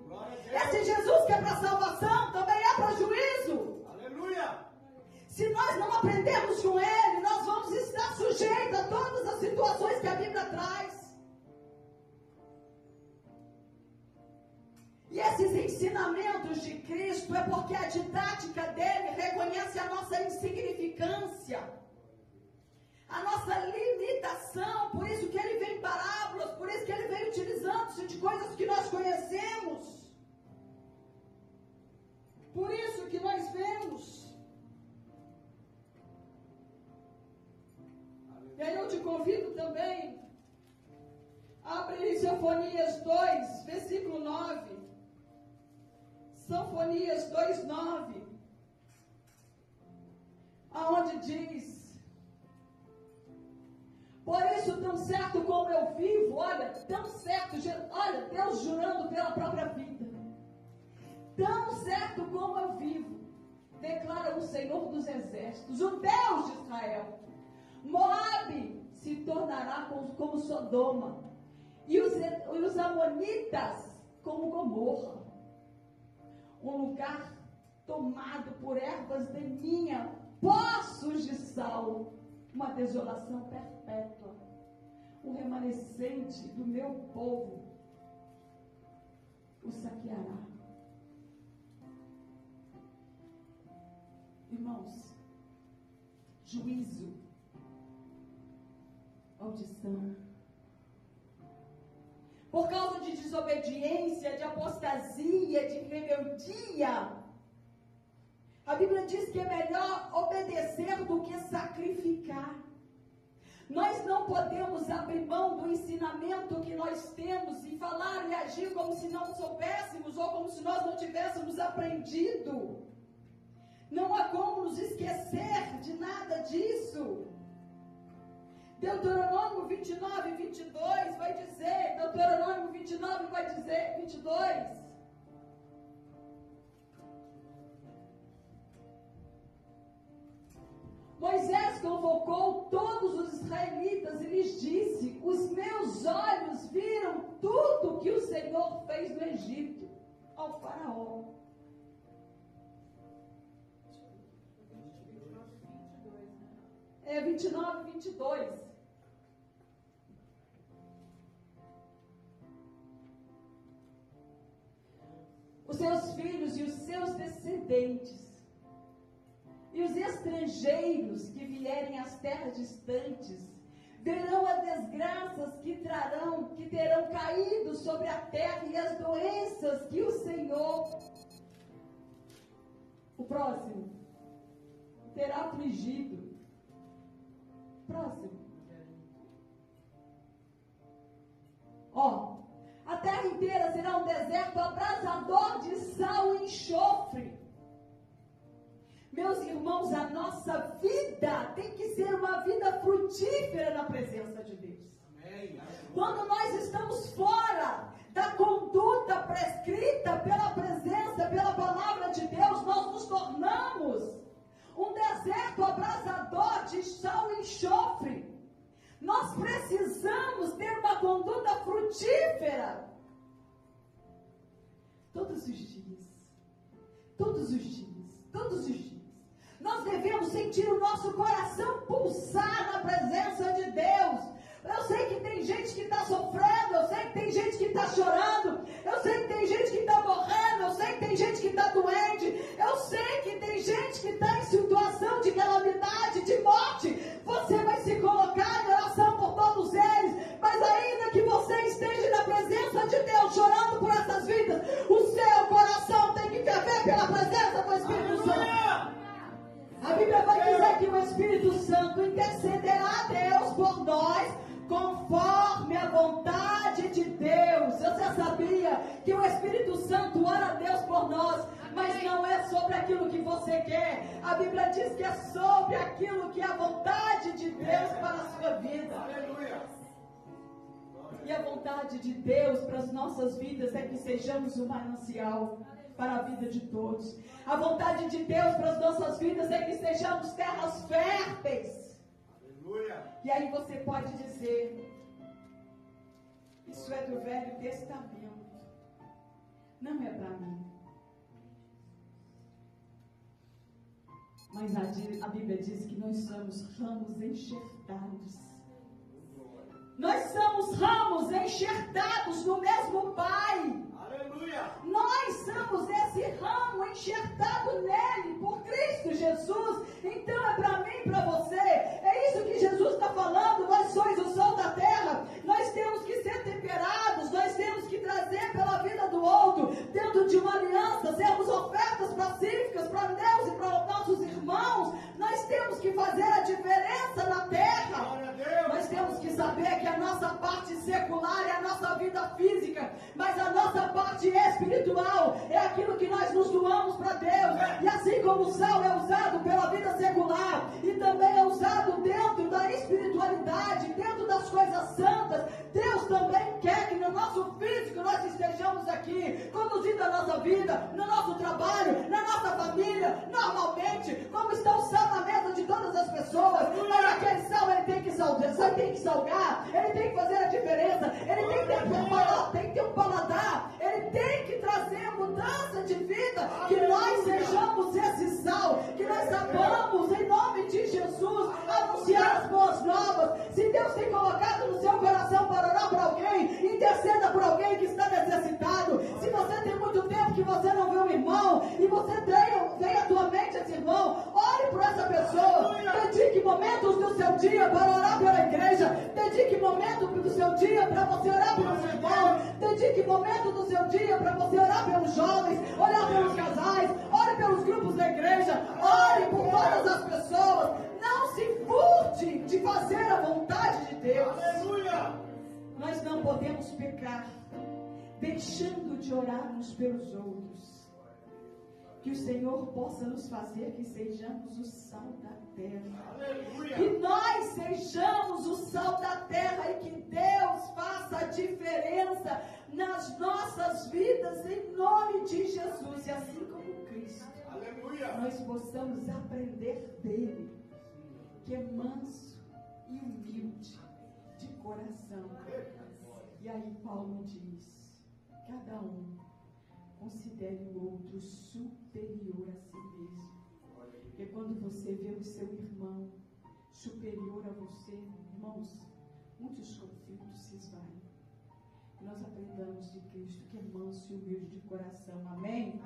Esse Jesus que é para salvação, também é para juízo. Aleluia! Se nós não aprendermos com Ele, nós vamos estar sujeitos a todas as situações que a Bíblia traz. E esses ensinamentos de Cristo é porque a didática dele reconhece a nossa insignificância, a nossa limitação. Por isso que ele vem em parábolas, por isso que ele vem utilizando-se de coisas que nós conhecemos. Por isso que nós convido também a abrir Sinfonias 2, versículo 9. Sinfonias 2, 9. Aonde diz: por isso, tão certo como eu vivo, olha, tão certo, olha, Deus jurando pela própria vida. Tão certo como eu vivo, declara o Senhor dos Exércitos, o Deus de Israel, Moabe se tornará como Sodoma, e os amonitas como Gomorra, um lugar tomado por ervas daninhas, poços de sal, uma desolação perpétua. O remanescente do meu povo o saqueará. Irmãos, juízo, maldição. Por causa de desobediência, de apostasia, de rebeldia, a Bíblia diz que é melhor obedecer do que sacrificar. Nós não podemos abrir mão do ensinamento que nós temos e falar e agir como se não soubéssemos ou como se nós não tivéssemos aprendido. Não há como nos esquecer de nada disso. Deuteronômio 29, 22 vai dizer, Deuteronômio 29 vai dizer, 22. Moisés convocou todos os israelitas e lhes disse: os meus olhos viram tudo que o Senhor fez no Egito, ao faraó. É 29, 22. Os seus filhos e os seus descendentes e os estrangeiros que vierem às terras distantes verão as desgraças que terão caído sobre a terra e as doenças que o Senhor, o próximo, terá afligido. Próximo. Ó, a terra inteira será um deserto abrasador de sal e enxofre. Meus irmãos, a nossa vida tem que ser uma vida frutífera na presença de Deus. Quando nós estamos fora da conduta prescrita pela presença, pela palavra de Deus, nós nos tornamos um deserto abrasador de sal e enxofre. Nós precisamos ter uma conduta frutífera. Todos os dias. Todos os dias. Todos os dias. Nós devemos sentir o nosso coração pulsar na presença de Deus. Eu sei que tem gente que está sofrendo, eu sei que tem gente que está chorando, eu sei que tem gente que está morrendo, eu sei que tem gente que está doente, eu sei que tem gente que está em situação de calamidade, de morte. Você vai se colocar em oração por todos eles, mas ainda que você esteja na presença de Deus, chorando por essas vidas, o seu coração tem que ferver pela presença do Espírito Santo. A Bíblia vai dizer que o Espírito Santo intercederá a Deus por nós, conforme a vontade de Deus. Você sabia que o Espírito Santo ora a Deus por nós, mas não é sobre aquilo que você quer. A Bíblia diz que é sobre aquilo que é a vontade de Deus para a sua vida. Aleluia. E a vontade de Deus para as nossas vidas é que sejamos um manancial para a vida de todos. A vontade de Deus para as nossas vidas é que sejamos terras férteis. Aleluia. E aí você pode dizer: isso é do Velho Testamento, não é para mim. Mas a Bíblia diz que nós somos ramos enxertados. Nós somos ramos enxertados no mesmo Pai. Aleluia. Nós somos esse ramo enxertado nele, por Cristo Jesus. Então é para mim e para você. É isso que Jesus está falando. Nós sois o sal da terra. Nós temos que ser temperados. Nós temos que trazer pela vida do outro, dentro de uma aliança, sermos ofertas pacíficas para Deus e para nossos irmãos. Nós temos que fazer a diferença na terra. Nós temos vida física, mas a nossa parte espiritual é aquilo que nós nos doamos para Deus. E assim como o sal é usado pela vida secular e também é usado dentro da espiritualidade, dentro das coisas santas, Deus também quer que no nosso físico nós estejamos aqui, conduzindo a nossa vida, no nosso trabalho, na nossa família, normalmente, como está o sal na mesa de todas as pessoas. Mas aquele sal, ele tem que salgar, ele tem que fazer a diferença, ele tem que ter um paladar, ele tem que trazer mudança de vida, que nós sejamos esse sal, que nós sabamos, em nome de Jesus, anunciar as boas novas. Se Deus tem colocado no seu coração para orar por alguém, interceda por alguém que está necessitado. Se você tem muito tempo que você não vê um irmão, e você vem à tua mente esse irmão, ore por essa pessoa, dedique momentos do seu dia para orar pela igreja, dedique momento do seu dia para você orar pelos irmãos, dedique momento do seu dia para você orar pelos jovens, orar pelos casais, ore pelos grupos da igreja, ore por todas as pessoas. Não se furte de fazer a vontade de Deus. Aleluia! Nós não podemos pecar deixando de orar uns pelos outros. Que o Senhor possa nos fazer que sejamos o sal da terra. Aleluia! Que nós sejamos o sal da terra e que Deus faça a diferença nas nossas vidas em nome de Jesus. E assim como Cristo, Aleluia! nós possamos aprender dele, que é manso e humilde de coração. E aí Paulo diz: cada um considere o outro superior a si mesmo. Porque quando você vê o seu irmão superior a você, irmãos, muitos conflitos se esvaem. Que nós aprendamos de Cristo, que é manso e humilde de coração. Amém?